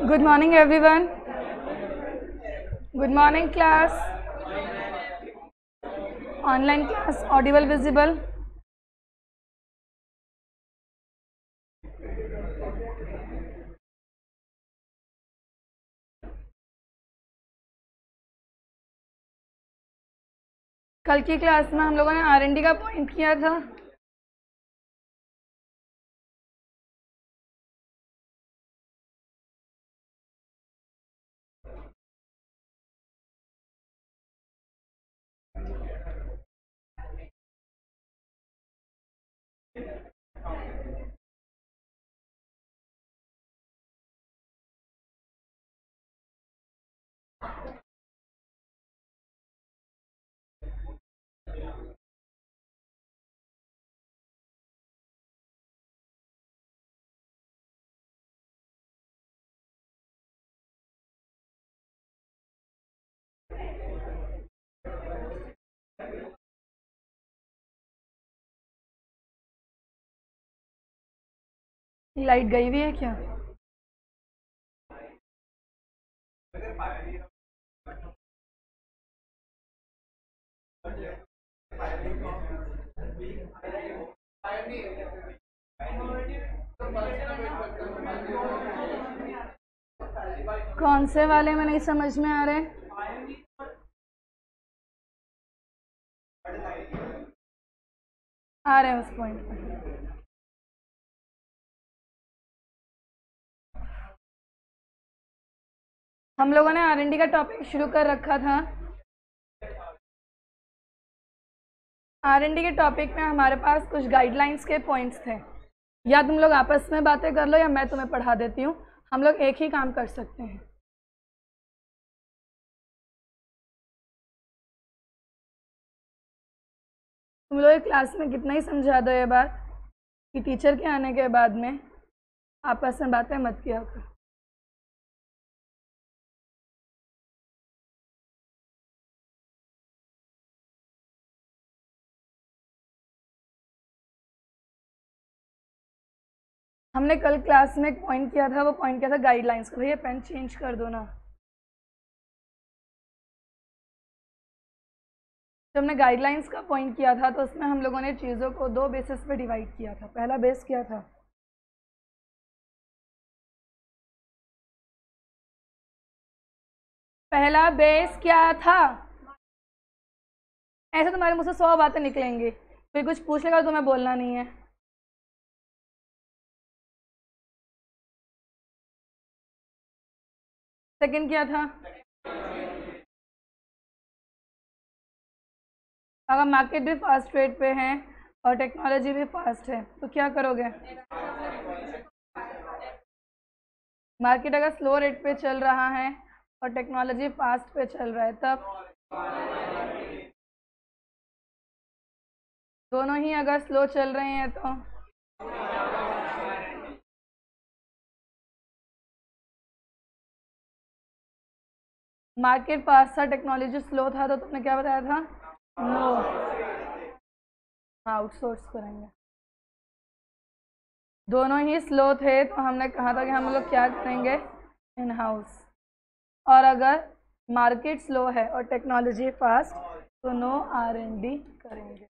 Good morning everyone. Good morning class. Online class audible visible. कल की class में हम लोगों ने R&D का पॉइंट किया था। लाइट गई हुई है क्या? कौन से वाले में नहीं समझ में आ रहे? आ रहे हैं उस पॉइंट पे। हम लोगों ने R&D का टॉपिक शुरू कर रखा था। R&D के टॉपिक में हमारे पास कुछ गाइडलाइंस के पॉइंट्स थे। या तुम लोग आपस में बातें कर लो या मैं तुम्हें पढ़ा देती हूँ, हम लोग एक ही काम कर सकते हैं। तुम लोग क्लास में कितना ही समझा दो ये बात कि टीचर के आने के बाद में आपस में बातें मत किया करो। हमने कल क्लास में एक पॉइंट किया था, वो पॉइंट किया था गाइडलाइंस का। भैया पेन चेंज कर दो ना। जब हमने गाइडलाइंस का पॉइंट किया था तो उसमें हम लोगों ने चीज़ों को दो बेसिस पे डिवाइड किया था। पहला बेस क्या था? पहला बेस क्या था? ऐसे तुम्हारे मुझसे 100 बातें निकलेंगी, फिर कुछ पूछ लेगा तो तुम्हें बोलना नहीं है। सेकंड क्या था? अगर मार्केट भी फास्ट रेट पे है और टेक्नोलॉजी भी फास्ट है तो क्या करोगे? मार्केट अगर स्लो रेट पे चल रहा है और टेक्नोलॉजी फास्ट पे चल रहा है तब दोनों ही अगर स्लो चल रहे हैं तो मार्केट फास्ट था, टेक्नोलॉजी स्लो था, तो तुमने क्या बताया था? नो, आउटसोर्स करेंगे। दोनों ही स्लो थे तो हमने कहा था कि हम लोग क्या करेंगे? In house. और अगर मार्केट स्लो है और टेक्नोलॉजी फास्ट तो नो R&D करेंगे।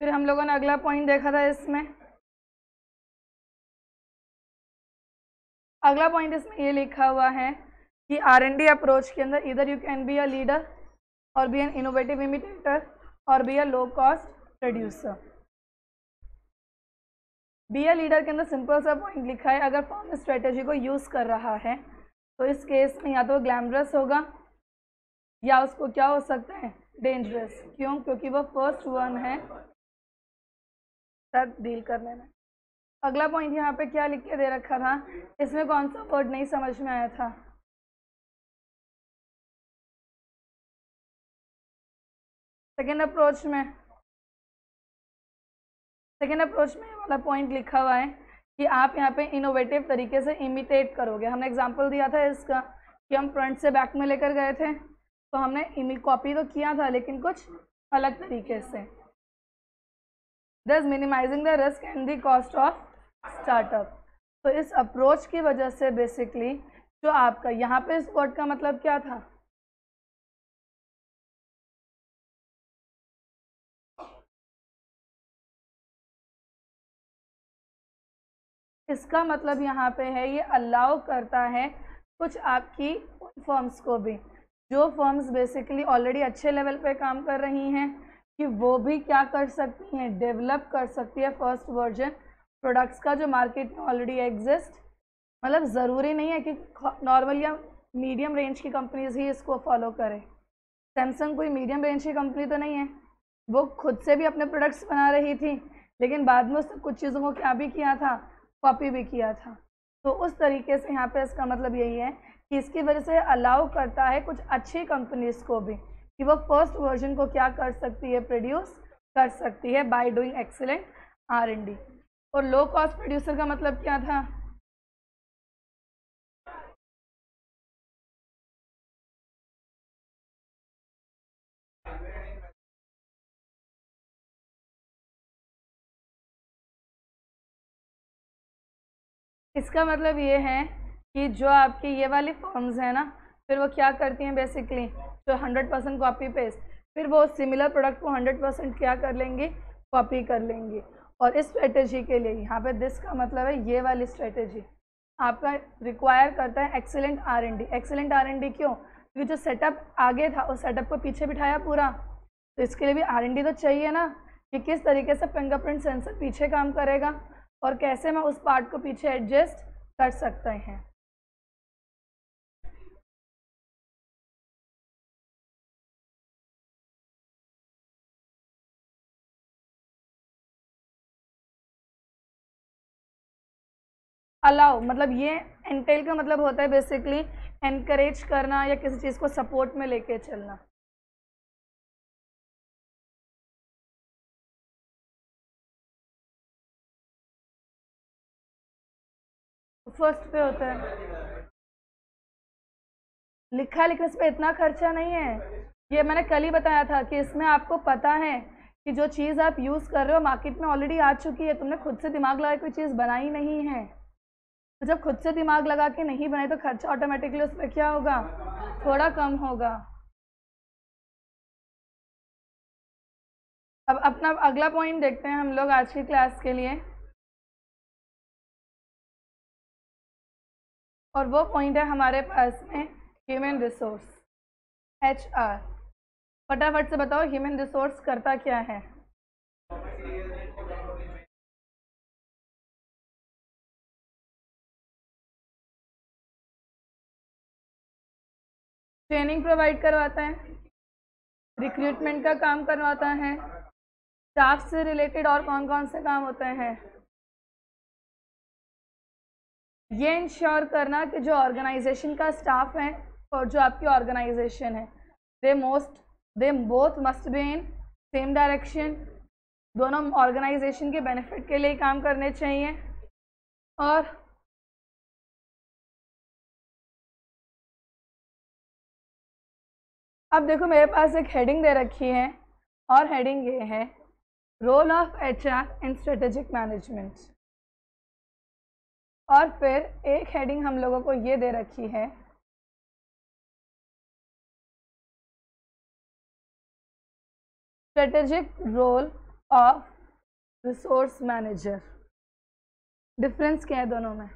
फिर हम लोगों ने अगला पॉइंट देखा था इसमें, अगला पॉइंट इसमें ये लिखा हुआ है कि R&D अप्रोच के अंदर इधर you can be a leader और बी एन इनोवेटिव इमिटेटर और be a low cost producer. Be a leader के अंदर सिंपल सा पॉइंट लिखा है, अगर फर्म इस स्ट्रेटेजी को यूज़ कर रहा है तो इस केस में या तो ग्लैमरस होगा या उसको क्या हो सकता है, डेंजरस। क्यों? क्योंकि वो फर्स्ट वन है साथ डील करने में। अगला पॉइंट यहाँ पे क्या लिख के दे रखा था, इसमें कौन सा वर्ड नहीं समझ में आया था? सेकेंड अप्रोच में ये वाला पॉइंट लिखा हुआ है कि आप यहाँ पे इनोवेटिव तरीके से इमिटेट करोगे। हमने एग्जांपल दिया था इसका कि हम फ्रंट से बैक में लेकर गए थे, तो हमने कॉपी तो किया था लेकिन कुछ अलग तरीके से। दस minimizing the risk and the cost of startup. तो इस अप्रोच की वजह से बेसिकली जो आपका यहाँ पे इस वर्ड का मतलब क्या था, इसका मतलब यहाँ पे है ये अलाउ करता है कुछ आपकी फर्म्स को भी, जो फर्म्स बेसिकली ऑलरेडी अच्छे लेवल पे काम कर रही हैं, कि वो भी क्या कर सकती हैं, डेवलप कर सकती है फर्स्ट वर्जन प्रोडक्ट्स का जो मार्केट में ऑलरेडी एग्जिस्ट। मतलब ज़रूरी नहीं है कि नॉर्मल या मीडियम रेंज की कंपनीज ही इसको फॉलो करें। सैमसंग कोई मीडियम रेंज की कंपनी तो नहीं है, वो खुद से भी अपने प्रोडक्ट्स बना रही थी लेकिन बाद में उसने कुछ चीज़ों को क्या भी किया था, कॉपी भी किया था। तो उस तरीके से यहाँ पे इसका मतलब यही है कि इसकी वजह से अलाउ करता है कुछ अच्छी कंपनीज को भी कि वो फर्स्ट वर्जन को क्या कर सकती है, प्रोड्यूस कर सकती है बाय डूइंग एक्सीलेंट R&D। और लो कॉस्ट प्रोड्यूसर का मतलब क्या था, इसका मतलब ये है कि जो आपकी ये वाली फर्म्स हैं ना, फिर वो क्या करती हैं बेसिकली, जो 100% कॉपी पेस्ट, फिर वो सिमिलर प्रोडक्ट को 100% क्या कर लेंगी, कॉपी कर लेंगी। और इस स्ट्रेटेजी के लिए यहाँ पे दिस का मतलब है ये वाली स्ट्रेटेजी आपका रिक्वायर करता है एक्सीलेंट R&D। एक्सीलेंट R&D क्यों? क्योंकि जो सेटअप आगे था उस सेटअप को पीछे बिठाया पूरा, तो इसके लिए भी R&D तो चाहिए ना, कि किस तरीके से फिंगरप्रिंट सेंसर पीछे काम करेगा और कैसे मैं उस पार्ट को पीछे एडजस्ट कर सकते हैं। अलाउ मतलब ये एंटेल का मतलब होता है बेसिकली एनकरेज करना या किसी चीज़ को सपोर्ट में लेके चलना। फर्स्ट पे होता है लिखा लिखने पे इतना खर्चा नहीं है। ये मैंने कल ही बताया था कि इसमें आपको पता है कि जो चीज़ आप यूज़ कर रहे हो मार्केट में ऑलरेडी आ चुकी है, तुमने खुद से दिमाग लगा कोई चीज़ बनाई नहीं है। तो जब खुद से दिमाग लगा के नहीं बनाई तो खर्चा ऑटोमेटिकली उस पर क्या होगा, थोड़ा कम होगा। अब अपना अगला पॉइंट देखते हैं हम लोग आज की क्लास के लिए, और वो पॉइंट है हमारे पास में ह्यूमन रिसोर्स, HR। फटाफट से बताओ ह्यूमन रिसोर्स करता क्या है। ट्रेनिंग प्रोवाइड करवाता है, रिक्रूटमेंट का काम करवाता है, स्टाफ से रिलेटेड और कौन कौन से काम होते हैं, ये इंश्योर करना कि जो ऑर्गेनाइजेशन का स्टाफ है और जो आपकी ऑर्गेनाइजेशन है they both must be in same direction, दोनों ऑर्गेनाइजेशन के बेनिफिट के लिए काम करने चाहिए। और अब देखो मेरे पास एक हेडिंग दे रखी है और हेडिंग ये है role of HR in strategic management, और फिर एक हेडिंग हम लोगों को ये दे रखी है strategic role of resource manager. Difference क्या है दोनों में?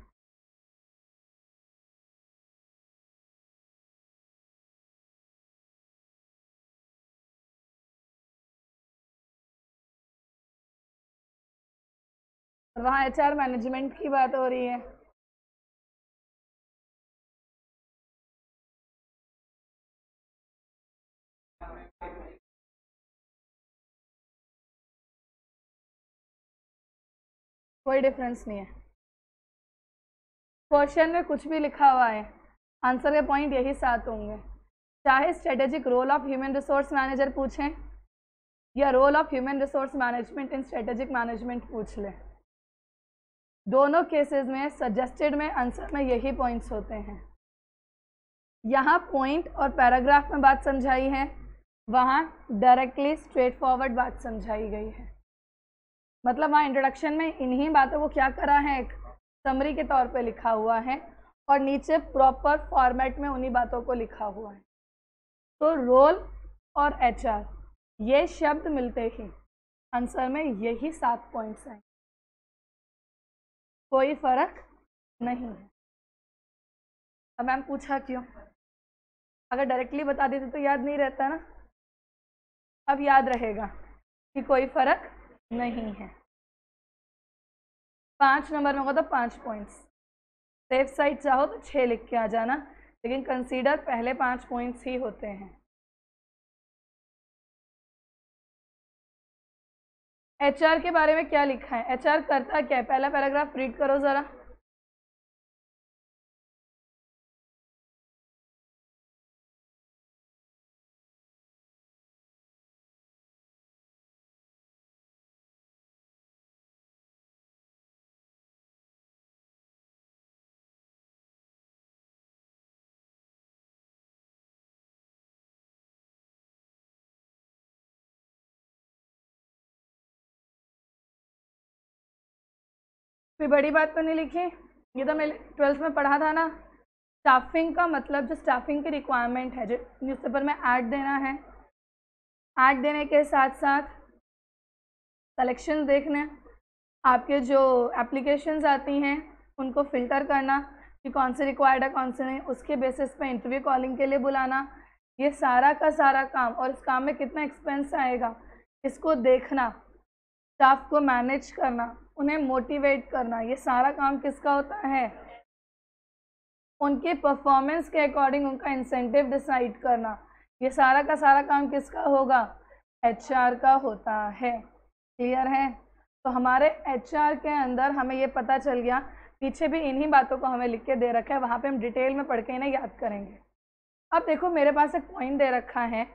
वहाँ एचआर मैनेजमेंट की बात हो रही है। कोई डिफरेंस नहीं है, क्वेश्चन में कुछ भी लिखा हुआ है, आंसर के पॉइंट यही 7 होंगे। चाहे strategic role of human resource manager पूछें या role of human resource management in strategic management पूछ लें, दोनों केसेस में सजेस्टेड में आंसर में यही पॉइंट्स होते हैं। यहाँ पॉइंट और पैराग्राफ में बात समझाई है, वहाँ डायरेक्टली स्ट्रेट फॉरवर्ड बात समझाई गई है। मतलब वहाँ इंट्रोडक्शन में इन्हीं बातों को क्या करा है, एक समरी के तौर पे लिखा हुआ है और नीचे प्रॉपर फॉर्मेट में उन्हीं बातों को लिखा हुआ है। तो रोल और एचआर ये शब्द मिलते ही आंसर में यही 7 पॉइंट्स हैं, कोई फर्क नहीं है। अब मैम पूछा क्यों? अगर डायरेक्टली बता देते तो याद नहीं रहता ना, अब याद रहेगा कि कोई फर्क नहीं है। 5 नंबर में होगा तो 5 पॉइंट्स, सेफ साइड चाहो तो 6 लिख के आ जाना, लेकिन कंसीडर पहले 5 पॉइंट्स ही होते हैं। एचआर के बारे में क्या लिखा है, एचआर करता क्या है, पहला पैराग्राफ रीड करो जरा। कोई बड़ी बात तो नहीं लिखी, ये तो मैंने 12th में पढ़ा था ना। स्टाफिंग का मतलब जो स्टाफिंग की रिक्वायरमेंट है, जो न्यूज़पेपर में ऐड देना है, ऐड देने के साथ साथ सिलेक्शन देखने, आपके जो एप्लीकेशंस आती हैं उनको फ़िल्टर करना कि कौन से रिक्वायर्ड है कौन से नहीं, उसके बेसिस पे इंटरव्यू कॉलिंग के लिए बुलाना, ये सारा का सारा काम, और इस काम में कितना एक्सपेंस आएगा इसको देखना, स्टाफ को मैनेज करना, उन्हें मोटिवेट करना, ये सारा काम किसका होता है? उनके परफॉर्मेंस के अकॉर्डिंग उनका इंसेंटिव डिसाइड करना, ये सारा का सारा काम किसका होगा? एचआर का होता है। क्लियर है? तो हमारे एचआर के अंदर हमें ये पता चल गया, पीछे भी इन्हीं बातों को हमें लिख के दे रखा है, वहाँ पे हम डिटेल में पढ़ के इन्हें याद करेंगे। अब देखो मेरे पास एक पॉइंट दे रखा है,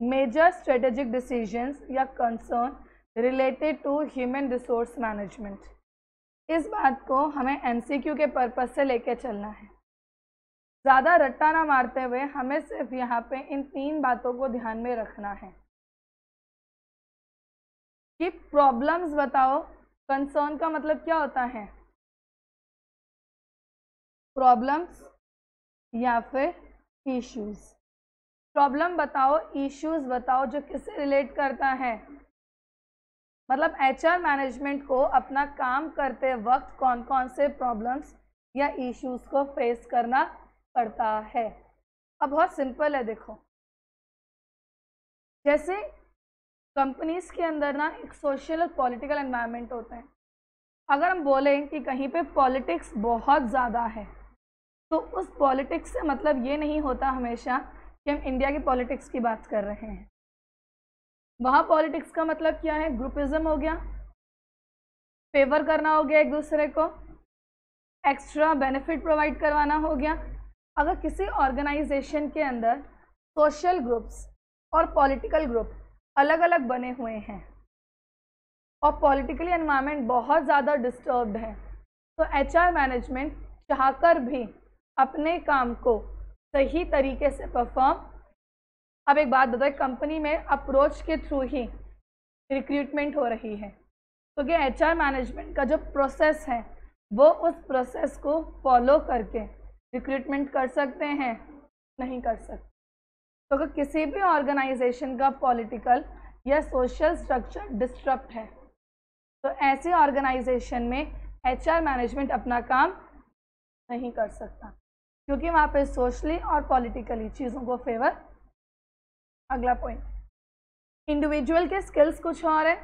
मेजर स्ट्रेटेजिक डिसीजंस या concern related to human resource management. इस बात को हमें एमसीक्यू के पर्पज से लेके चलना है, ज़्यादा रट्टा ना मारते हुए हमें सिर्फ यहाँ पे इन 3 बातों को ध्यान में रखना है कि प्रॉब्लम्स बताओ। कंसर्न का मतलब क्या होता है? प्रॉब्लम्स या फिर इश्यूज। प्रॉब्लम बताओ, इश्यूज बताओ, जो किससे रिलेट करता है? मतलब एचआर मैनेजमेंट को अपना काम करते वक्त कौन कौन से प्रॉब्लम्स या इश्यूज को फेस करना पड़ता है। अब बहुत सिंपल है, देखो जैसे कंपनीज के अंदर ना एक सोशल और पॉलिटिकल एनवायरनमेंट होता है। अगर हम बोलें कि कहीं पे पॉलिटिक्स बहुत ज़्यादा है, तो उस पॉलिटिक्स से मतलब ये नहीं होता हमेशा कि हम इंडिया की पॉलिटिक्स की बात कर रहे हैं। वहाँ पॉलिटिक्स का मतलब क्या है? ग्रुपिज्म हो गया, फेवर करना हो गया एक दूसरे को, एक्स्ट्रा बेनिफिट प्रोवाइड करवाना हो गया। अगर किसी ऑर्गेनाइजेशन के अंदर सोशल ग्रुप्स और पॉलिटिकल ग्रुप अलग अलग बने हुए हैं और पॉलिटिकली एनवायरनमेंट बहुत ज़्यादा डिस्टर्ब्ड है, तो एचआर मैनेजमेंट चाहकर भी अपने काम को सही तरीके से परफॉर्म। अब एक बात बताओ, कंपनी में अप्रोच के थ्रू ही रिक्रूटमेंट हो रही है, तो क्या एचआर मैनेजमेंट का जो प्रोसेस है वो उस प्रोसेस को फॉलो करके रिक्रूटमेंट कर सकते हैं? नहीं कर सकते। तो अगर किसी भी ऑर्गेनाइजेशन का पॉलिटिकल या सोशल स्ट्रक्चर डिस्टर्ब है, तो ऐसे ऑर्गेनाइजेशन में एचआर मैनेजमेंट अपना काम नहीं कर सकता, क्योंकि वहाँ पे सोशली और पॉलिटिकली चीज़ों को फेवर। अगला पॉइंट, इंडिविजुअल के स्किल्स कुछ और है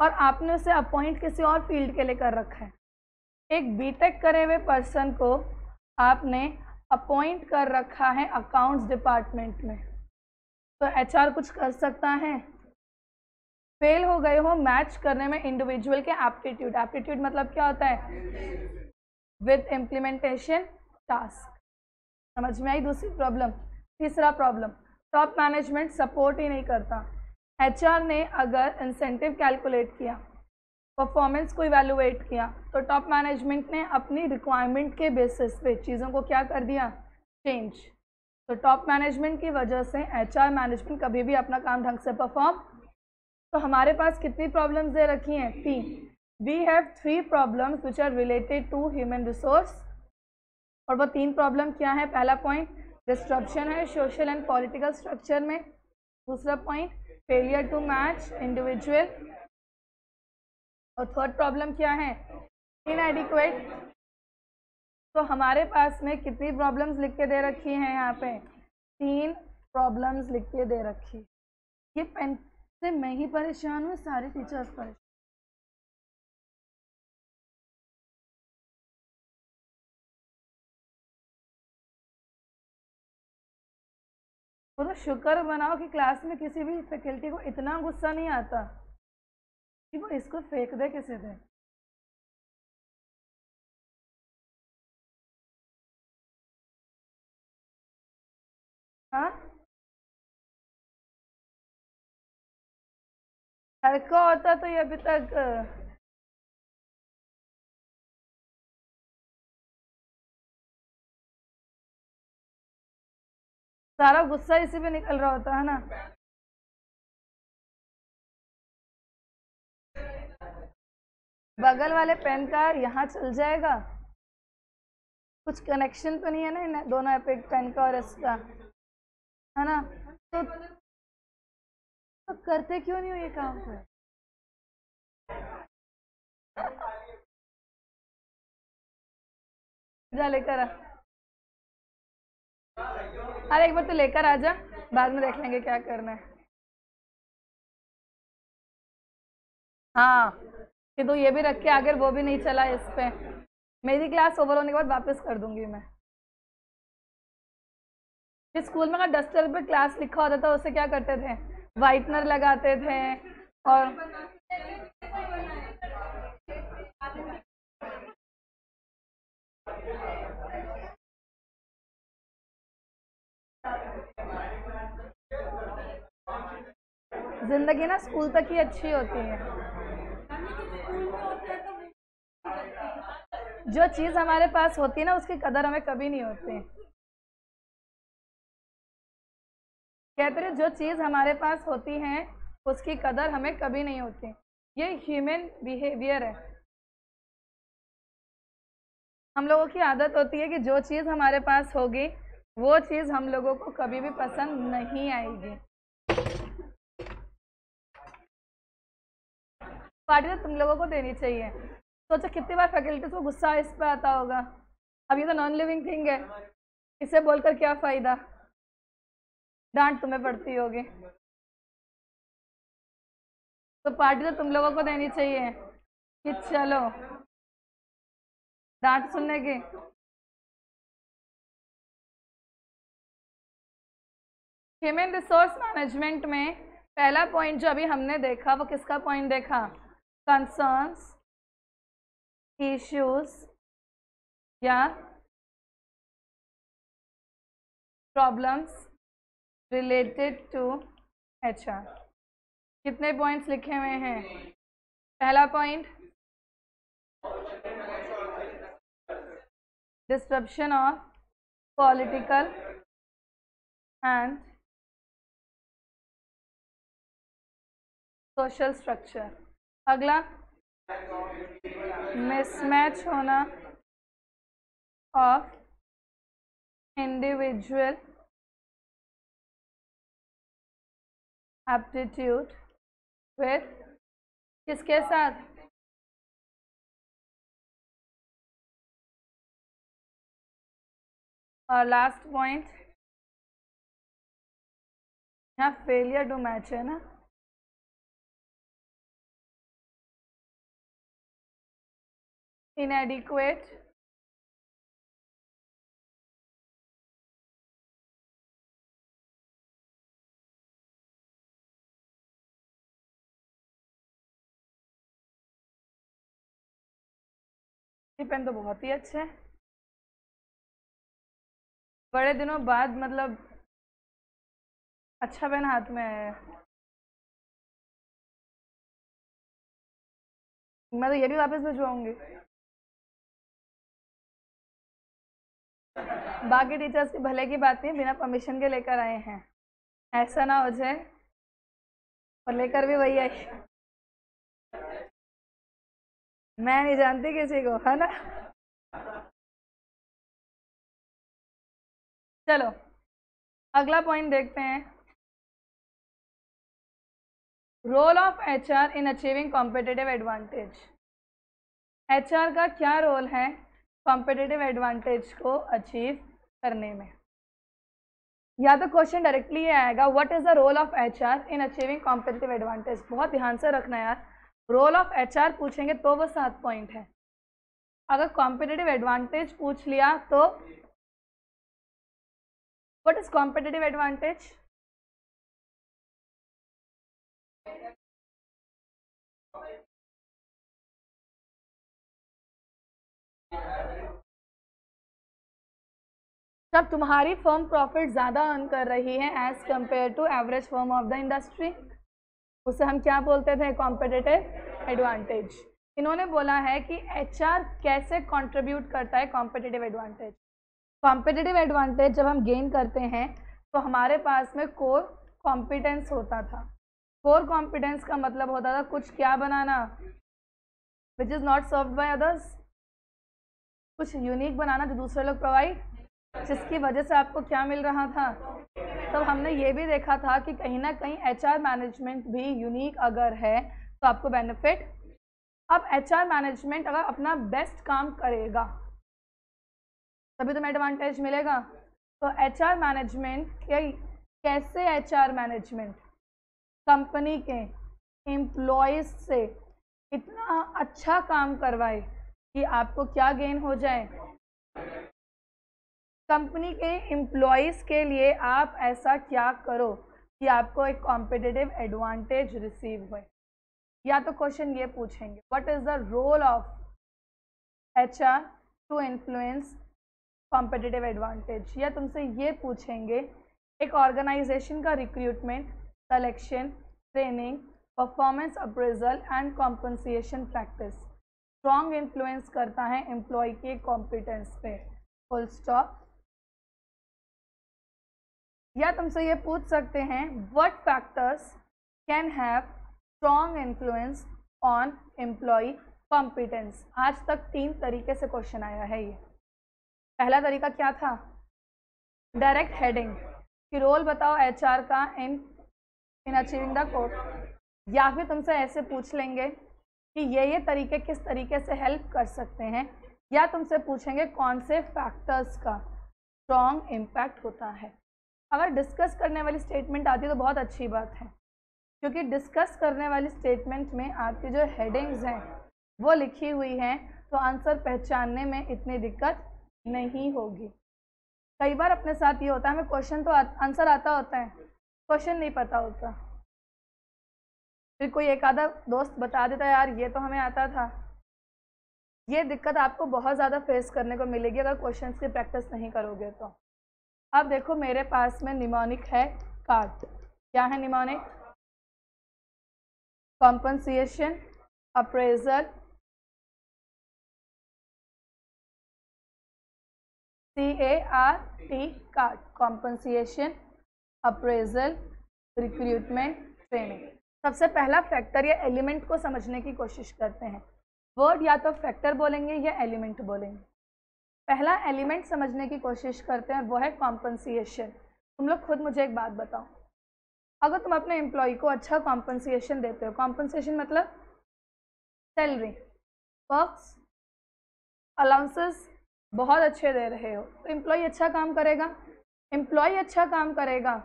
और आपने उसे अपॉइंट किसी और फील्ड के लिए कर रखा है। एक बीटेक करे हुए पर्सन को आपने अपॉइंट कर रखा है अकाउंट्स डिपार्टमेंट में, तो एचआर कुछ कर सकता है? फेल हो गए हो मैच करने में इंडिविजुअल के एप्टीट्यूड। एप्टीट्यूड मतलब क्या होता है? With implementation task. समझ में आई दूसरी प्रॉब्लम? तीसरा प्रॉब्लम, टॉप मैनेजमेंट सपोर्ट ही नहीं करता। एचआर ने अगर इंसेंटिव कैलकुलेट किया, परफॉर्मेंस को इवैल्यूएट किया, तो टॉप मैनेजमेंट ने अपनी रिक्वायरमेंट के बेसिस पे चीज़ों को क्या कर दिया? चेंज। तो टॉप मैनेजमेंट की वजह से एचआर मैनेजमेंट कभी भी अपना काम ढंग से परफॉर्म। तो हमारे पास कितनी प्रॉब्लम्स दे रखी हैं? 3। We have 3 problems which are related to human resource. और वो 3 प्रॉब्लम क्या है? पहला पॉइंट डिस्ट्रप्शन है सोशल एंड पॉलिटिकल स्ट्रक्चर में। दूसरा point failure to match individual. और थर्ड प्रॉब्लम क्या है? इनएडिक्वेट। तो हमारे पास में कितनी प्रॉब्लम्स लिख के दे रखी हैं? यहाँ पे 3 प्रॉब्लम्स लिख के दे रखी। ये पेन से मैं ही परेशान हूँ, सारे टीचर्स परेशान। वो तो शुक्र बनाओ कि क्लास में किसी भी फैकल्टी को इतना गुस्सा नहीं आता कि वो इसको फेंक दे किसी दे। हाँ, हर को होता तो ये अभी तक सारा गुस्सा इसी पे निकल रहा होता है ना। बगल वाले पेन का यहाँ चल जाएगा, कुछ कनेक्शन तो नहीं है ना इन दोनों एपिक पेन का और इसका, है ना? तो करते क्यों नहीं हो ये काम फिर? जा लेकर आ। अरे एक बार तो लेकर आ जा, बाद में देख लेंगे क्या करना है। हाँ, कि तो ये भी रख के आगे वो भी नहीं चला इस पे। मेरी क्लास ओवर होने के बाद वापस कर दूंगी मैं। इस स्कूल में अगर डस्टर पे क्लास लिखा होता था उसे क्या करते थे? वाइटनर लगाते थे। और जिंदगी ना स्कूल तक ही अच्छी होती है। जो चीज़ हमारे पास होती है ना उसकी कदर हमें कभी नहीं होती। कहते रहे जो चीज़ हमारे पास होती है उसकी कदर हमें कभी नहीं होती। ये ह्यूमन बिहेवियर है। हम लोगों की आदत होती है कि जो चीज़ हमारे पास होगी वो चीज़ हम लोगों को कभी भी पसंद नहीं आएगी। पार्टी तो तुम लोगों को देनी चाहिए। सोचो कितनी बार फैकल्टीज को गुस्सा इस पे आता होगा। अब ये तो नॉन लिविंग थिंग है, इसे बोलकर क्या फ़ायदा? डांट तुम्हें पड़ती होगी। तो पार्टी तो तुम लोगों को देनी चाहिए कि चलो डांट सुनने की। ह्यूमन रिसोर्स मैनेजमेंट में पहला पॉइंट जो अभी हमने देखा वो किसका पॉइंट देखा? कंसर्न्स, इश्यूज या प्रॉब्लम्स रिलेटेड टू एचआर। कितने पॉइंट्स लिखे हुए हैं? पहला point disruption of political and social structure. अगला मिसमैच होना ऑफ इंडिविजुअल एप्टीट्यूड विथ किसके साथ? और लास्ट पॉइंट यहाँ फेलियर टू मैच है ना। inadequate, ये पेन तो बहुत ही अच्छा है, बड़े दिनों बाद मतलब अच्छा पेन हाथ में आया है। मैं तो ये भी वापस भिजवाऊंगी। बाकी टीचर्स के भले की बात नहीं, बिना परमिशन के लेकर आए हैं, ऐसा ना हो जाए और लेकर भी वही आई। मैं नहीं जानती किसी को, है ना। चलो अगला पॉइंट देखते हैं। Role of HR in achieving competitive advantage. HR का क्या रोल है कॉम्पिटिटिव एडवांटेज को अचीव करने में? या तो क्वेश्चन डायरेक्टली ये आएगा, what is the role of HR in achieving competitive advantage. बहुत ध्यान से रखना यार, रोल ऑफ एचआर पूछेंगे तो वो 7 पॉइंट है, अगर कॉम्पिटिटिव एडवांटेज पूछ लिया तो व्हाट इज कॉम्पिटिटिव एडवांटेज? जब तुम्हारी फर्म प्रॉफिट ज़्यादा अर्न कर रही है as compare to average firm of the industry, उसे हम क्या बोलते थे? Competitive advantage. इन्होंने बोला है कि एचआर कैसे कंट्रीब्यूट करता है कॉम्पिटिटिव एडवांटेज। कॉम्पिटिटिव एडवांटेज जब हम गेन करते हैं तो हमारे पास में कोर कॉम्पिटेंस होता था। कोर कॉम्पिटेंस का मतलब होता था कुछ क्या बनाना, which is not served by others, कुछ यूनिक बनाना जो दूसरे लोग प्रोवाइड, जिसकी वजह से आपको क्या मिल रहा था। तब हमने ये भी देखा था कि कहीं ना कहीं एचआर मैनेजमेंट भी यूनिक अगर है तो आपको बेनिफिट। अब एचआर मैनेजमेंट अगर अपना बेस्ट काम करेगा तभी तुम्हें एडवांटेज मिलेगा। तो एचआर मैनेजमेंट कैसे एचआर मैनेजमेंट कंपनी के एम्प्लॉयज से इतना अच्छा काम करवाए कि आपको क्या गेन हो जाए, कंपनी के एम्प्लॉयज़ के लिए आप ऐसा क्या करो कि आपको एक कॉम्पिटिटिव एडवांटेज रिसीव हो। या तो क्वेश्चन ये पूछेंगे, what is the role of HR to influence competitive advantage, या तुमसे ये पूछेंगे एक ऑर्गेनाइजेशन का recruitment, selection, training, performance appraisal and compensation practice strong influence करता है एम्प्लॉय के कॉम्पिटेंस पे, फुल स्टॉप। या तुमसे ये पूछ सकते हैं, what factors can have strong influence on employee competence. आज तक 3 तरीके से क्वेश्चन आया है ये। पहला तरीका क्या था? डायरेक्ट हेडिंग कि रोल बताओ एचआर का इन अचीविंग द कोर, या फिर तुमसे ऐसे पूछ लेंगे कि ये तरीके किस तरीके से हेल्प कर सकते हैं, या तुमसे पूछेंगे कौन से फैक्टर्स का स्ट्रॉन्ग इम्पैक्ट होता है। अगर डिस्कस करने वाली स्टेटमेंट आती है तो बहुत अच्छी बात है, क्योंकि डिस्कस करने वाली स्टेटमेंट में आपकी जो हेडिंग्स हैं वो लिखी हुई हैं तो आंसर पहचानने में इतनी दिक्कत नहीं होगी। कई बार अपने साथ ये होता है, हमें क्वेश्चन तो आंसर आता होता है, क्वेश्चन नहीं पता होता, फिर कोई एक आधा दोस्त बता देता है यार ये तो हमें आता था। ये दिक्कत आपको बहुत ज़्यादा फेस करने को मिलेगी अगर क्वेश्चंस की प्रैक्टिस नहीं करोगे तो। अब देखो मेरे पास में निमोनिक है कार्ट। क्या है mnemonic? Compensation, appraisal, CART cart, compensation, appraisal, recruitment, training. सबसे पहला फैक्टर या एलिमेंट को समझने की कोशिश करते हैं। वर्ड या तो फैक्टर बोलेंगे या एलिमेंट बोलेंगे। पहला एलिमेंट समझने की कोशिश करते हैं, वो है कॉम्पनसेशन। तुम लोग खुद मुझे एक बात बताओ, अगर तुम अपने एम्प्लॉय को अच्छा कॉम्पनसेशन देते हो, कॉम्पनसेशन मतलब सैलरी, वर्क्स, अलाउंसेस बहुत अच्छे दे रहे हो तो एम्प्लॉय अच्छा काम करेगा। एम्प्लॉय अच्छा काम करेगा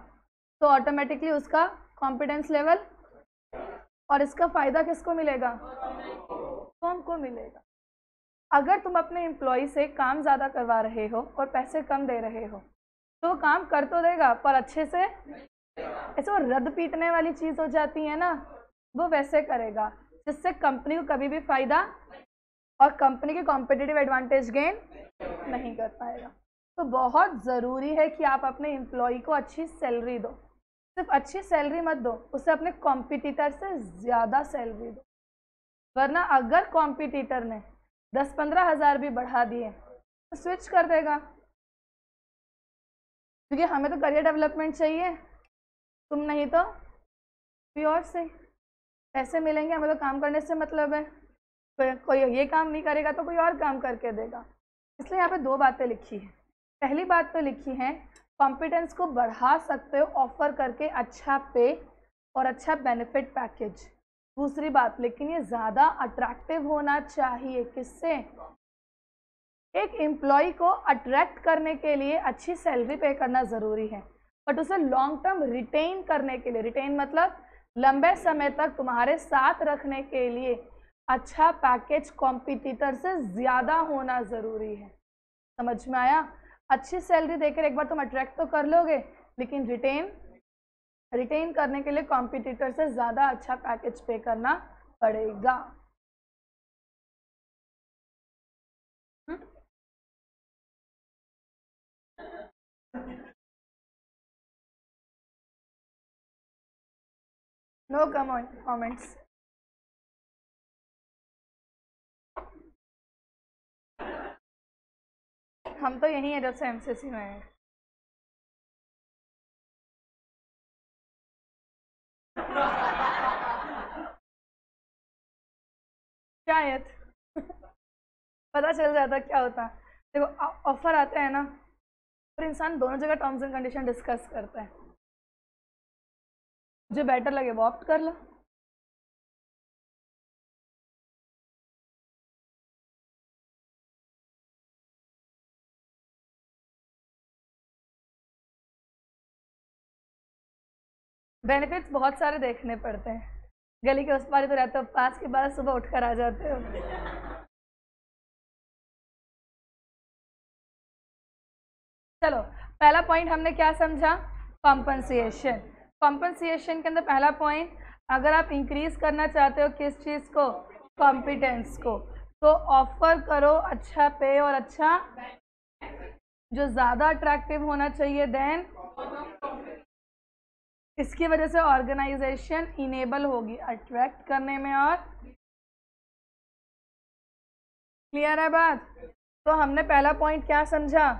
तो ऑटोमेटिकली उसका कॉम्पिटेंस लेवल, और इसका फ़ायदा किसको मिलेगा? फर्म को मिलेगा। अगर तुम अपने एम्प्लॉय से काम ज़्यादा करवा रहे हो और पैसे कम दे रहे हो तो वो काम कर तो देगा पर अच्छे से, ऐसे वो रद्द पीटने वाली चीज़ हो जाती है ना, वो वैसे करेगा जिससे कंपनी को कभी भी फ़ायदा और कंपनी के कॉम्पिटिटिव एडवांटेज गेन नहीं कर पाएगा। तो बहुत ज़रूरी है कि आप अपने एम्प्लॉय को अच्छी सैलरी दो। सिर्फ अच्छी सैलरी मत दो, उसे अपने कॉम्पिटिटर से ज़्यादा सैलरी दो, वरना अगर कॉम्पिटिटर ने 10-15 हज़ार भी बढ़ा दिए तो स्विच कर देगा, क्योंकि हमें तो करियर डेवलपमेंट चाहिए, तुम नहीं तो कोई और से पैसे मिलेंगे, हमें तो काम करने से मतलब है। कोई ये काम नहीं करेगा तो कोई और काम करके देगा। इसलिए यहाँ पे 2 बातें लिखी है। पहली बात तो लिखी है कॉम्पिटेंस को बढ़ा सकते हो ऑफर करके अच्छा पे और अच्छा बेनिफिट पैकेज। दूसरी बात, लेकिन ये ज़्यादा अट्रैक्टिव होना चाहिए। किससे? एक एम्प्लॉय को अट्रैक्ट करने के लिए अच्छी सैलरी पे करना ज़रूरी है, बट उसे लॉन्ग टर्म रिटेन करने के लिए, रिटेन मतलब लंबे समय तक तुम्हारे साथ रखने के लिए अच्छा पैकेज कॉम्पिटिटर से ज़्यादा होना ज़रूरी है। समझ में आया? अच्छी सैलरी देकर एक बार तुम अट्रैक्ट तो कर लोगे, लेकिन रिटेन करने के लिए कॉम्पिटिटर से ज़्यादा अच्छा पैकेज पे करना पड़ेगा। No comments. हम तो यही है जब से एमसीसी में है। शायद पता चल जाता क्या होता। देखो ऑफर आता है ना, फिर इंसान दोनों जगह टर्म्स एंड कंडीशन डिस्कस करता है, जो बेटर लगे वो ऑप्ट कर लो। बेनिफिट्स बहुत सारे देखने पड़ते हैं, गली के उस पार तो रहते हो, पास के बाद सुबह उठकर आ जाते हो। चलो, पहला पॉइंट हमने क्या समझा? कॉम्पनसेशन। कॉम्पनसेशन के अंदर पहला पॉइंट, अगर आप इंक्रीज करना चाहते हो किस चीज़ को? कॉम्पिटेंस को, तो ऑफर करो अच्छा पे और अच्छा जो ज़्यादा अट्रैक्टिव होना चाहिए। देन इसकी वजह से ऑर्गेनाइजेशन इनेबल होगी अट्रैक्ट करने में। और क्लियर है बात? तो हमने पहला पॉइंट क्या समझा?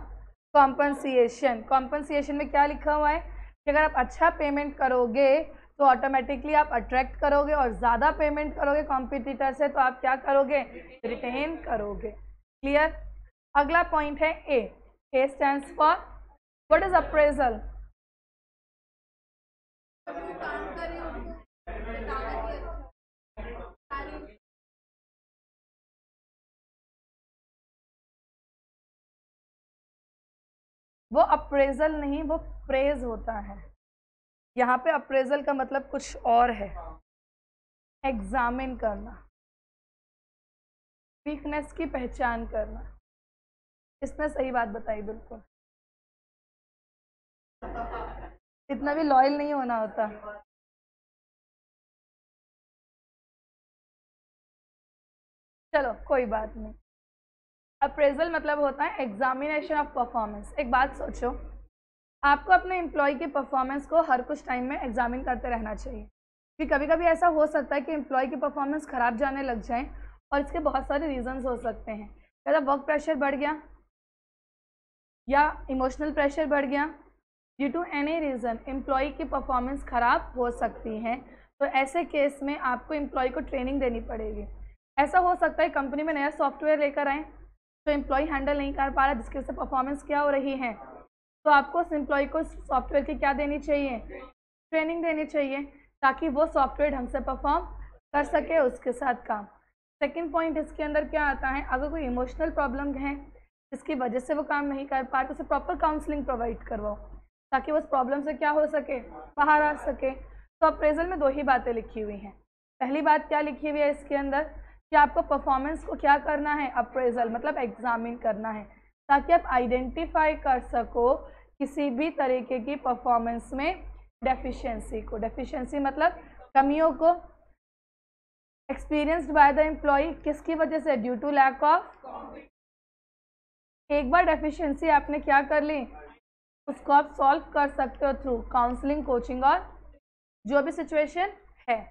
कॉम्पनसेशन। कॉम्पनसेशन में क्या लिखा हुआ है कि अगर आप अच्छा पेमेंट करोगे तो ऑटोमेटिकली आप अट्रैक्ट करोगे, और ज़्यादा पेमेंट करोगे कॉम्पिटिटर से तो आप क्या करोगे? रिटेन करोगे। क्लियर? अगला पॉइंट है A. A stands for what is appraisal? वो अप्रेजल नहीं, वो प्रेज होता है। यहाँ पे अप्रेजल का मतलब कुछ और है, एग्जामिन करना, वीकनेस की पहचान करना। इसने सही बात बताई बिल्कुल, इतना भी लॉयल नहीं होना होता। चलो कोई बात नहीं। अप्रेजल मतलब होता है एग्जामिनेशन ऑफ परफॉर्मेंस। एक बात सोचो, आपको अपने एम्प्लॉय की परफॉर्मेंस को हर कुछ टाइम में एग्जामिन करते रहना चाहिए, क्योंकि कभी कभी ऐसा हो सकता है कि एम्प्लॉय की परफॉर्मेंस ख़राब जाने लग जाए, और इसके बहुत सारे रीजंस हो सकते हैं। या वर्क प्रेशर बढ़ गया, या इमोशनल प्रेशर बढ़ गया, due to any reason employee की परफॉर्मेंस ख़राब हो सकती है। तो ऐसे केस में आपको एम्प्लॉय को ट्रेनिंग देनी पड़ेगी। ऐसा हो सकता है कंपनी में नया सॉफ्टवेयर लेकर आए तो एम्प्लॉय हैंडल नहीं कर पा रहा, जिसकी वजह से परफॉर्मेंस क्या हो रही है, तो आपको उस एम्प्लॉय को सॉफ्टवेयर की क्या देनी चाहिए? ट्रेनिंग देनी चाहिए, ताकि वो सॉफ्टवेयर ढंग से परफॉर्म कर सके, उसके साथ काम। सेकेंड पॉइंट इसके अंदर क्या आता है, अगर कोई इमोशनल प्रॉब्लम है जिसकी वजह से वो काम नहीं कर पाए तो उसे प्रॉपर काउंसलिंग प्रोवाइड करवाओ, ताकि वो उस प्रॉब्लम से क्या हो सके? बाहर आ सके। तो अप्रेजल में 2 ही बातें लिखी हुई हैं। पहली बात क्या लिखी हुई है इसके अंदर कि आपको परफॉर्मेंस को क्या करना है, अप्रेजल मतलब एग्जामिन करना है, ताकि आप आइडेंटिफाई कर सको किसी भी तरीके की परफॉर्मेंस में डेफिशिएंसी को। डेफिशिएंसी मतलब कमियों को। एक्सपीरियंस्ड बाय द एम्प्लॉय किसकी वजह से, ड्यू टू लैक ऑफ। एक बार डेफिशिएंसी आपने क्या कर ली, उसको आप सॉल्व कर सकते हो थ्रू काउंसलिंग, कोचिंग और जो भी सिचुएशन है।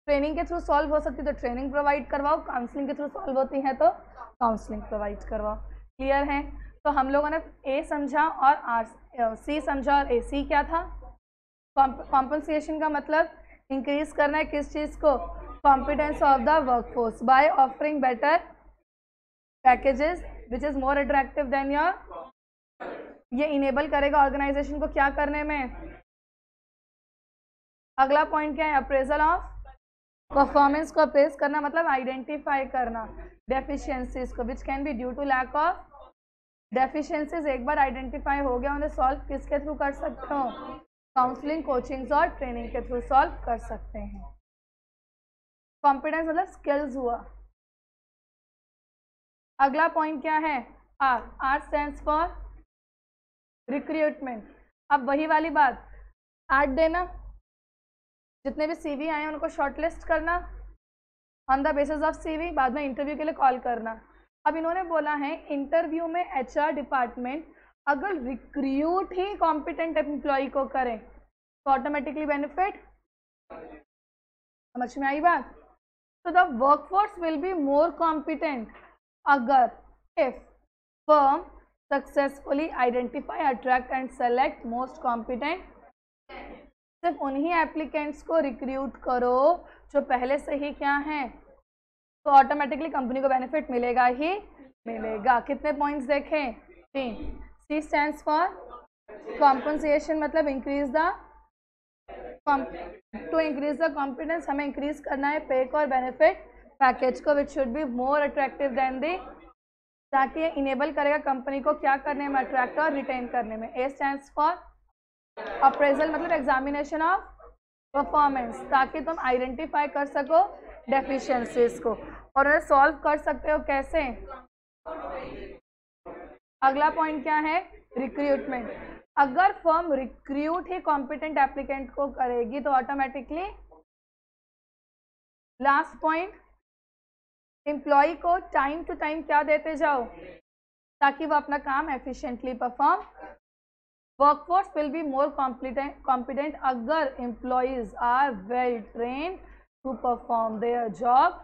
ट्रेनिंग के थ्रू सॉल्व हो सकती है तो ट्रेनिंग प्रोवाइड करवाओ, काउंसलिंग के थ्रू सॉल्व होती है तो काउंसलिंग प्रोवाइड करवाओ। क्लियर है? तो हम लोगों ने ए समझा और सी समझा। और ए सी क्या था, कॉम्पनसेशन का मतलब इंक्रीज करना है किस चीज़ को, competence of the workforce by offering better packages which is more attractive than your. ये इनेबल करेगा ऑर्गेनाइजेशन को क्या करने में। अगला पॉइंट क्या है, अप्रेजल ऑफ परफॉर्मेंस को अप्रेज करना मतलब आइडेंटिफाई करना डेफिशिएंसीज को which can be due to lack of. Deficiencies एक बार आइडेंटिफाई हो गया, उन्हें सॉल्व किसके थ्रू कर सकते हो, काउंसलिंग, कोचिंग्स और ट्रेनिंग के थ्रू सॉल्व कर सकते हैं। कॉम्पिटेंस मतलब स्किल्स हुआ। अगला पॉइंट क्या है, R. R stands for recruitment. अब वही वाली बात, ऐड देना, जितने भी सीवी आए उनको शॉर्टलिस्ट करना on the basis of CV, बाद में इंटरव्यू के लिए कॉल करना। अब इन्होंने बोला है इंटरव्यू में एचआर डिपार्टमेंट अगर रिक्रूट ही कॉम्पिटेंट एम्प्लॉय को करें तो ऑटोमेटिकली बेनिफिट। समझ में आई बात? तो the workforce will be more competent अगर if firm successfully identify, attract and select most competent. सिर्फ उन्हीं एप्लीकेंट्स को रिक्रूट करो जो पहले से ही क्या हैं, तो ऑटोमेटिकली कंपनी को बेनिफिट मिलेगा ही मिलेगा। कितने पॉइंट्स देखें, 3। सी स्टैंड्स फॉर कॉम्पनसेशन मतलब increase the to increase the competence, हमें इंक्रीज करना है पे को और बेनिफिट पैकेज को which should be more attractive than the, ताकि ये इनेबल करेगा कंपनी को क्या करने में, अट्रैक्ट और रिटेन करने में। ए स्टैंड्स फॉर अप्रेजल मतलब एग्जामिनेशन ऑफ परफॉर्मेंस, ताकि तुम आइडेंटिफाई कर सको डेफिशिएंसीज को और उन्हें सॉल्व कर सकते हो कैसे। अगला पॉइंट क्या है, रिक्रूटमेंट। अगर फर्म रिक्रूट ही कॉम्पिटेंट एप्लीकेंट को करेगी तो ऑटोमेटिकली। लास्ट पॉइंट, एम्प्लॉय को टाइम टू टाइम क्या देते जाओ ताकि वो अपना काम efficiently perform. Workforce will be more competent अगर employees are well trained to perform their job.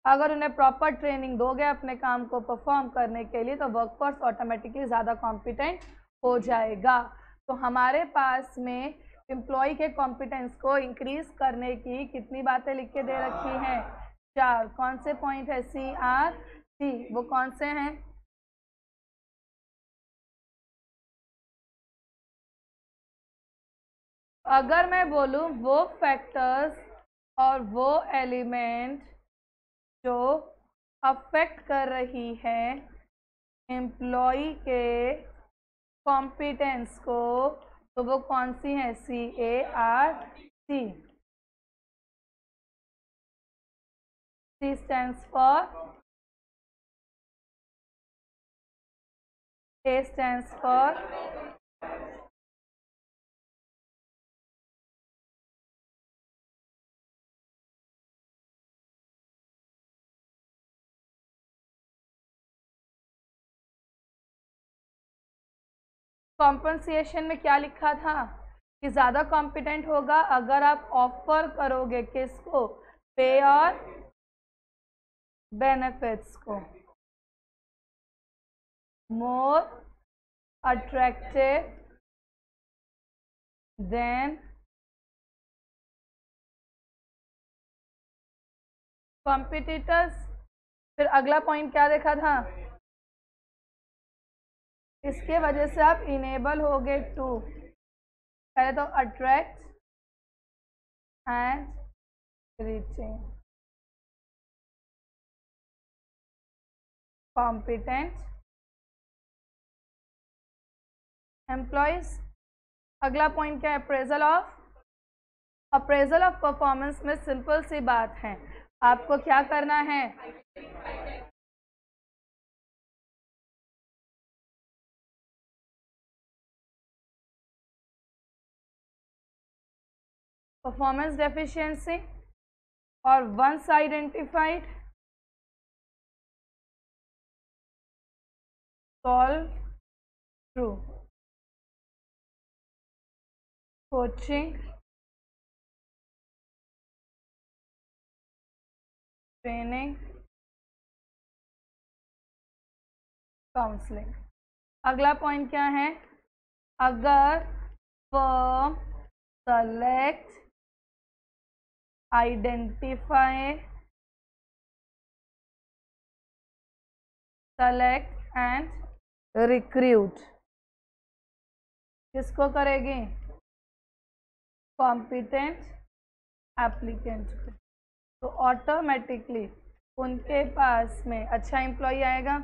अगर उन्हें प्रॉपर ट्रेनिंग दोगे अपने काम को परफॉर्म करने के लिए तो वर्कफोर्स ऑटोमेटिकली ज़्यादा कॉम्पिटेंट हो जाएगा। तो हमारे पास में एम्प्लॉय के कॉम्पिटेंस को इंक्रीज करने की कितनी बातें लिख के दे रखी हैं, 4। कौन से पॉइंट है, सी आर सी, वो कौन से हैं, अगर मैं बोलूं वो फैक्टर्स और वो एलिमेंट जो अफेक्ट कर रही है एम्प्लॉय के कॉम्पिटेंस को, तो वो कौन सी है, C A R C. C stands for, A stands for compensation में क्या लिखा था कि ज़्यादा कॉम्पिटेंट होगा अगर आप ऑफर करोगे किसको, पे और बेनिफिट्स को, मोर अट्रैक्टिव देन कॉम्पिटिटर्स। फिर अगला पॉइंट क्या देखा था, इसके वजह से आप इनेबल हो गए टू, पहले तो attract and retain competent employees. अगला पॉइंट क्या है, appraisal of. Appraisal of performance में सिंपल सी बात है, आपको क्या करना है? परफॉर्मेंस डेफिशिएंसी और once identified solve through coaching, training, counselling. अगला पॉइंट क्या है? अगर firm select, identify, select and recruit, किसको करेगी? कॉम्पिटेंट एप्लीकेंट को। तो ऑटोमेटिकली उनके पास में अच्छा एम्प्लॉय आएगा।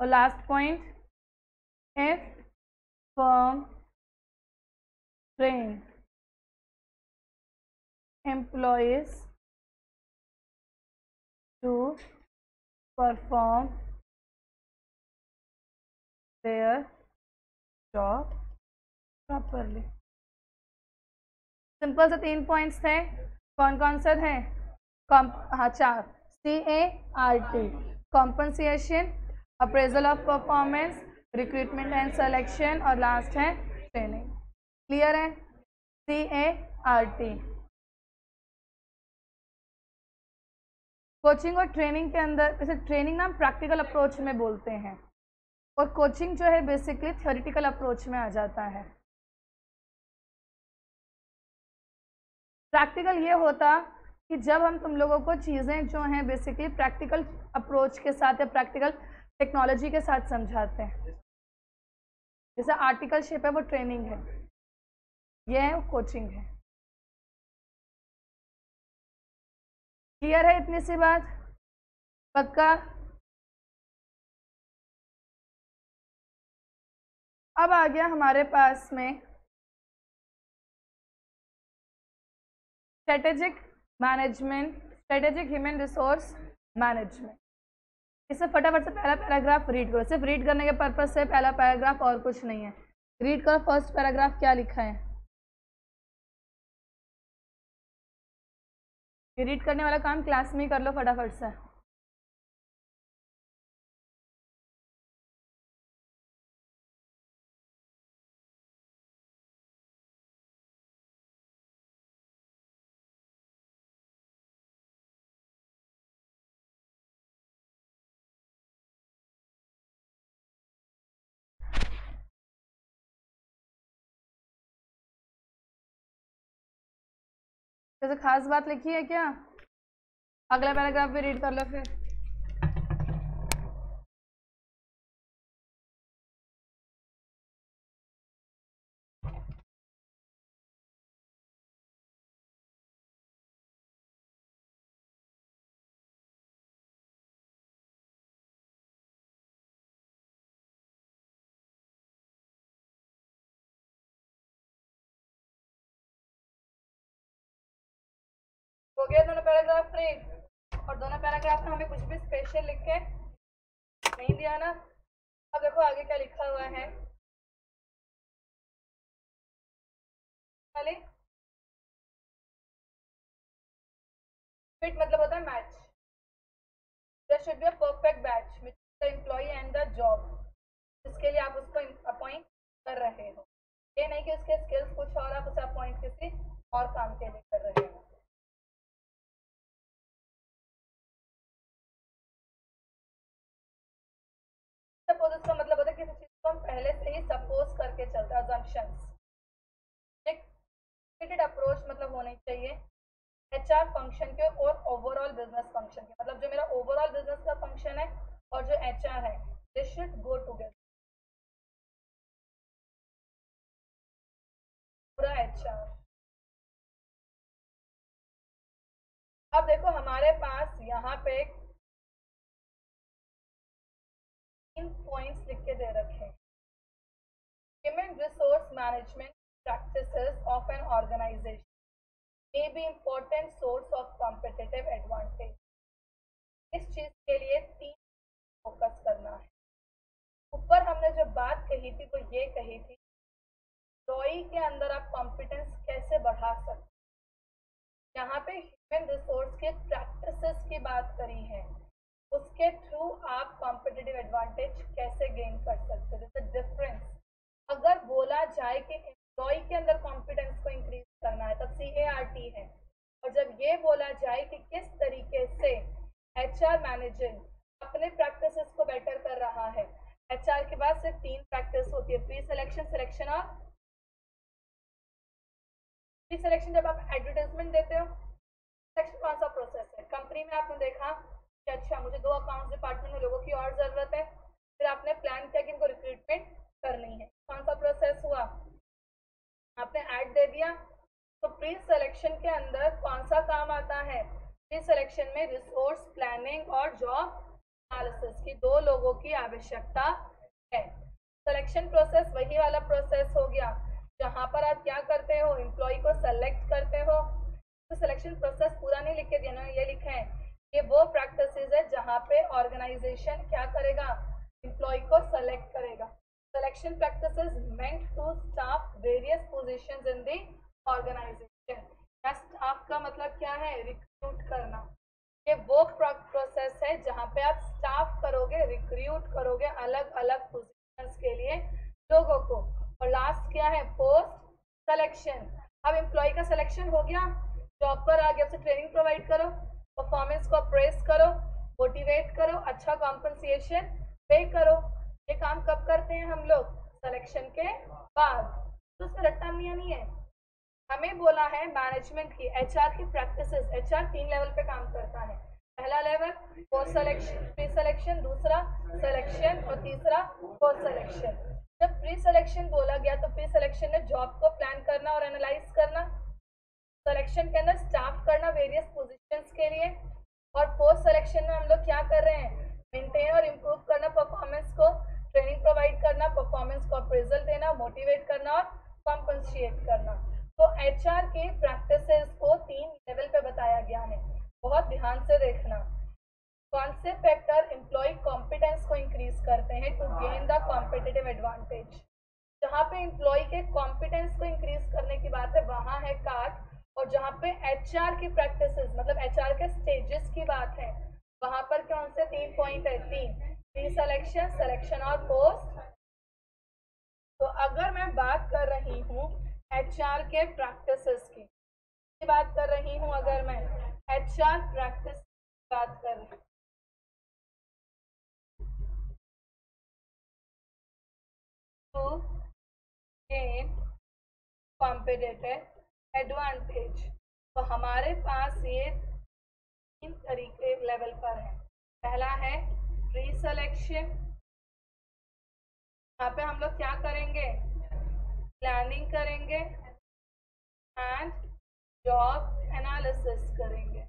और last point, if firm train employees to perform their job properly। Simple से 3 पॉइंट्स थे। कौन कौन से थे? हाँ 4। CART, compensation, appraisal of performance, recruitment and selection, और लास्ट है ट्रेनिंग। क्लियर है? CART। कोचिंग और ट्रेनिंग के अंदर, जैसे ट्रेनिंग ना हम प्रैक्टिकल अप्रोच में बोलते हैं, और कोचिंग जो है बेसिकली थ्योरेटिकल अप्रोच में आ जाता है। प्रैक्टिकल ये होता कि जब हम तुम लोगों को चीज़ें जो हैं बेसिकली प्रैक्टिकल अप्रोच के साथ या प्रैक्टिकल टेक्नोलॉजी के साथ समझाते हैं। जैसे आर्टिकल शिप है वो ट्रेनिंग है, ये है वो कोचिंग है। क्लियर है इतनी सी बात? पक्का? अब आ गया हमारे पास में strategic management, strategic human resource management. इसे फटाफट से पहला पैराग्राफ रीड करो। सिर्फ रीड करने के पर्पज से पहला पैराग्राफ, और कुछ नहीं है। रीड करो फर्स्ट पैराग्राफ क्या लिखा है। ये रीड करने वाला काम क्लास में ही कर लो फटाफट से। जैसे खास बात लिखी है क्या? अगला पैराग्राफ भी रीड कर लो फिर। हो गया दोनों पैराग्राफ रीड? और दोनों पैराग्राफ में हमें कुछ भी स्पेशल लिख के नहीं दिया ना। अब देखो आगे क्या लिखा हुआ है। फिट मतलब होता है match. There should be a perfect match with the employee and the job, जिसके लिए आप उसको अपॉइंट कर रहे हो। ये नहीं कि उसके स्किल्स कुछ और, आप उसे अपॉइंट किसी और काम के लिए कर रहे हो। सपोज इसका मतलब होता है किसी चीज को हम पहले से ही सपोज करके चलते हैं, अजम्पशंस। एक अप्रोच मतलब होनी चाहिए एचआर फंक्शन के और ओवरऑल बिजनेस फंक्शन के। मतलब जो मेरा ओवरऑल बिजनेस का फंक्शन है और जो एचआर है, दे शुड गो टुगेदर। पूरा एचआर। अब देखो हमारे पास यहाँ पे 3 पॉइंट्स लिख के दे रखे हैं। Human resource management practices of an organization. may be important source of competitive advantage। इस चीज के लिए 3 फोकस करना है। ऊपर हमने जो बात कही थी वो ये कही थी एम्प्लॉई के अंदर आप कॉम्पिटेंस कैसे बढ़ा सकते। यहाँ पे ह्यूमन रिसोर्स के प्रैक्टिसेस की बात करी है, उसके थ्रू आप कॉम्पिटिटिव एडवांटेज कैसे गेन कर सकते हो। जैसे डिफरेंस अगर बोला जाए कि एम्प्लॉय के अंदर कॉम्पिटेंस को इंक्रीज करना है तब CART है, और जब ये बोला जाए कि किस तरीके से HR मैनेजर अपने प्रैक्टिसेस को बेटर कर रहा है। HR के पास सिर्फ 3 प्रैक्टिस होती है, प्री सिलेक्शन, सिलेक्शन और प्री सिलेक्शन। जब आप एडवर्टाइजमेंट देते हो, सिलेक्शन कौन सा प्रोसेस है। कंपनी में आपने देखा कि अच्छा मुझे 2 अकाउंट्स डिपार्टमेंट में लोगों की और जरूरत है, फिर आपने प्लान किया कि इनको रिक्रूटमेंट करनी है, कौन सा प्रोसेस हुआ, आपने ऐड दे दिया। तो प्री सिलेक्शन के अंदर कौन सा काम आता है, प्री सिलेक्शन में रिसोर्स प्लानिंग और जॉब एनालिसिस की 2 लोगों की आवश्यकता है। सिलेक्शन प्रोसेस वही वाला प्रोसेस हो गया जहां पर आप क्या करते हो, एम्प्लॉय को सेलेक्ट करते हो। तो सिलेक्शन प्रोसेस पूरा नहीं लिख के देना, ये लिखे हैं ये वो प्रैक्टिसेस है जहां पे ऑर्गेनाइजेशन क्या करेगा, एम्प्लॉय को सेलेक्ट करेगा। Selection practices meant to staff various positions in the organization। या staff का मतलब क्या है, रिक्रूट करना। ये वो प्रोसेस है जहाँ पे आप स्टाफ करोगे, रिक्रूट करोगे अलग अलग पोजीशंस के लिए लोगों को। और लास्ट क्या है, पोस्ट सिलेक्शन। अब एम्प्लॉय का सिलेक्शन हो गया, जॉब पर आ गया, उसे ट्रेनिंग प्रोवाइड करो, परफॉर्मेंस को अप्रेस करो, मोटिवेट करो, अच्छा कॉम्पनसेशन पे करो। ये काम कब करते हैं हम लोग, सिलेक्शन के बाद। तो उसका रट्टा मियाँ नहीं है, हमें बोला है मैनेजमेंट की HR की प्रैक्टिसेस। HR 3 लेवल पे काम करता है, पहला level post selection, pre selection, दूसरा सिलेक्शन और तीसरा पोस्ट सिलेक्शन। जब प्री सिलेक्शन बोला गया तो प्री सिलेक्शन में जॉब को प्लान करना और एनालाइज करना, सिलेक्शन के अंदर स्टाफ करना वेरियस पोजीशंस के लिए, और पोस्ट सिलेक्शन में हम लोग क्या कर रहे हैं, मेंटेन और इम्प्रूव करना परफॉर्मेंस को, ट्रेनिंग प्रोवाइड करना, परफॉर्मेंस को अप्रेजल देना, मोटिवेट करना और कॉम्पनसेट करना। तो HR के प्रैक्टिसेस को 3 लेवल पे बताया गया है, बहुत ध्यान से देखना। कौन से फैक्टर एम्प्लॉय कॉम्पिटेंस को इंक्रीज करते हैं to gain the competitive advantage. जहाँ पे एम्प्लॉय के कॉम्पिटेंस को इंक्रीज करने की बात है वहां है कार्ट, और जहाँ पे HR की प्रैक्टिसेस मतलब HR के स्टेजेस की बात है वहां पर कौन से 3 पॉइंट है, 3, प्री सिलेक्शन, सिलेक्शन और पोस्ट। तो अगर मैं बात कर रही हूँ HR के प्रैक्टिसेस की बात कर रही हूँ, अगर मैं HR प्रैक्टिस की बात कर रही हूँ तो गेन कॉम्पिटिटिव एडवांटेज, तो हमारे पास ये 3 तरीके लेवल पर है। पहला है प्री सिलेक्शन, यहाँ पे हम लोग क्या करेंगे, प्लानिंग करेंगे एंड जॉब एनालिसिस करेंगे,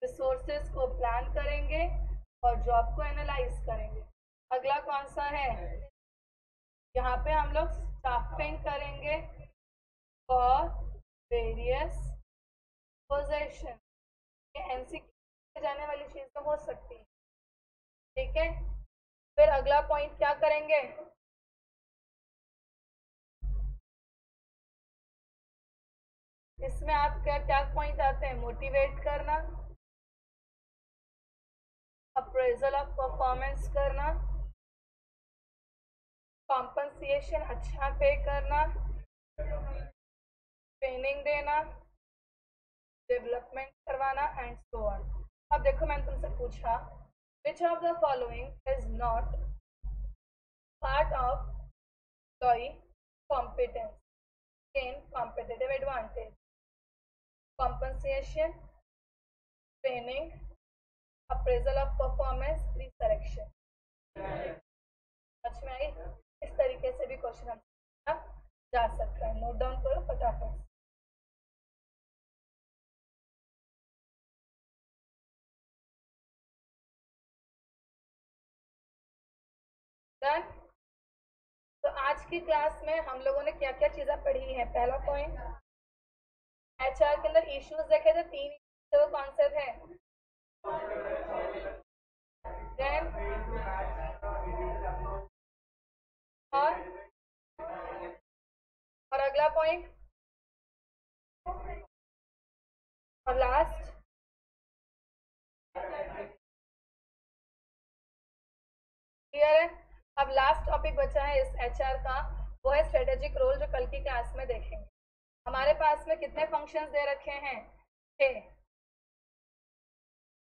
रिसोर्सेज को प्लान करेंगे और जॉब को एनालाइज करेंगे। अगला कौन सा है, यहाँ पे हम लोग स्टाफिंग करेंगे फॉर वेरियस पोजीशन। ये MCQ जाने वाली चीज तो हो सकती है, ठीक है। फिर अगला पॉइंट क्या करेंगे, इसमें आप क्या क्या पॉइंट आते हैं, मोटिवेट करना, अप्रेजल ऑफ परफॉर्मेंस करना, कॉम्पनसेशन अच्छा पे करना, ट्रेनिंग देना, डेवलपमेंट करवाना एंड सो ऑन। अब देखो मैंने तुमसे पूछा which of the following is not part of employee competence gain competitive advantage, compensation, training, appraisal of performance, pre selection. समझ में आई, इस तरीके से भी क्वेश्चन हम जा सकता है, नोट डाउन करो फटाफट। डन। तो आज की क्लास में हम लोगों ने क्या क्या चीजें पढ़ी हैं, पहला पॉइंट एचआर के अंदर इश्यूज देखे थे, 3 तो वो कौन से थे? देन और अगला पॉइंट और लास्ट क्लियर है। अब लास्ट टॉपिक बचा है इस एचआर का, वो है स्ट्रेटेजिक रोल, जो कल की क्लास में देखेंगे। हमारे पास में कितने फंक्शंस दे रखे हैं? 6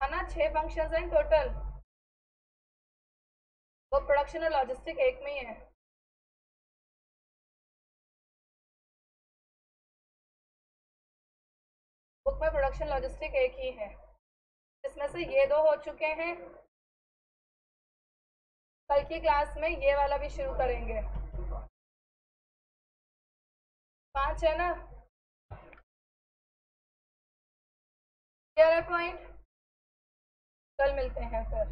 है ना, 6 फंक्शंस हैं टोटल। वो प्रोडक्शन और लॉजिस्टिक एक में ही है। बुक में प्रोडक्शन लॉजिस्टिक एक ही है, इसमें से ये 2 हो चुके हैं। कल की क्लास में ये वाला भी शुरू करेंगे। 5 है ना, क्लियर है पॉइंट। कल मिलते हैं फिर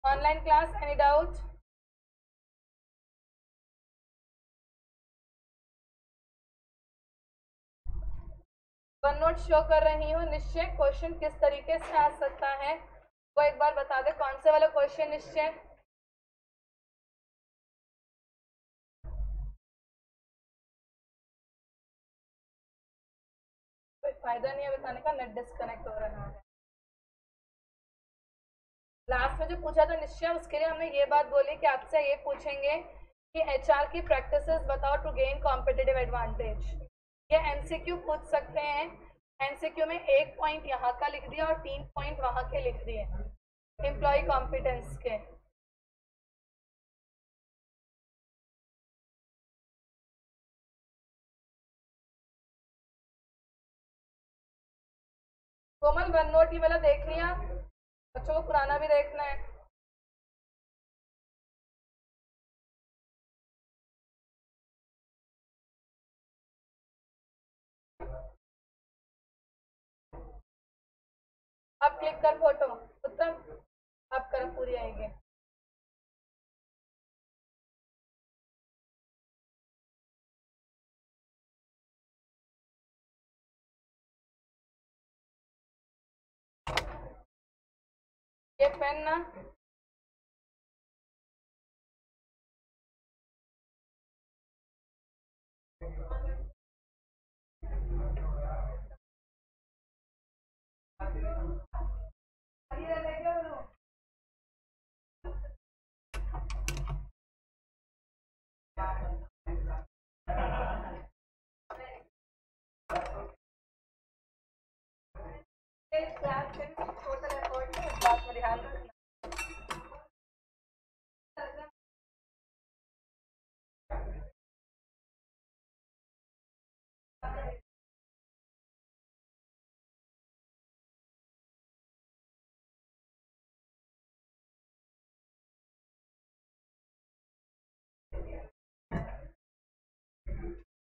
online class. Any doubt? One note show कर रही हूँ। निश्चय क्वेश्चन किस तरीके से आ सकता है वो एक बार बता दे, कौन से वाला क्वेश्चन निश्चय? कोई फायदा नहीं है बताने का, नेट डिस्कनेक्ट हो रहा है। लास्ट में जो पूछा था निश्चय, उसके लिए हमने ये बात बोली कि आपसे ये पूछेंगे कि एचआर की प्रैक्टिसेस बताओ टू गेन कॉम्पिटिटिव एडवांटेज। ये एमसीक्यू पूछ सकते हैं। एमसीक्यू में 1 पॉइंट यहाँ का लिख दिया और 3 पॉइंट वहाँ के लिख दिए एम्प्लॉय कॉम्पिटेंस के। कोमल वन नोट ये वाला देख लिया? बच्चों को पुराना भी देखना है। अब क्लिक कर फोटो उत्तम, अब कर पूरी आएगी। ये पेन ना, क्लास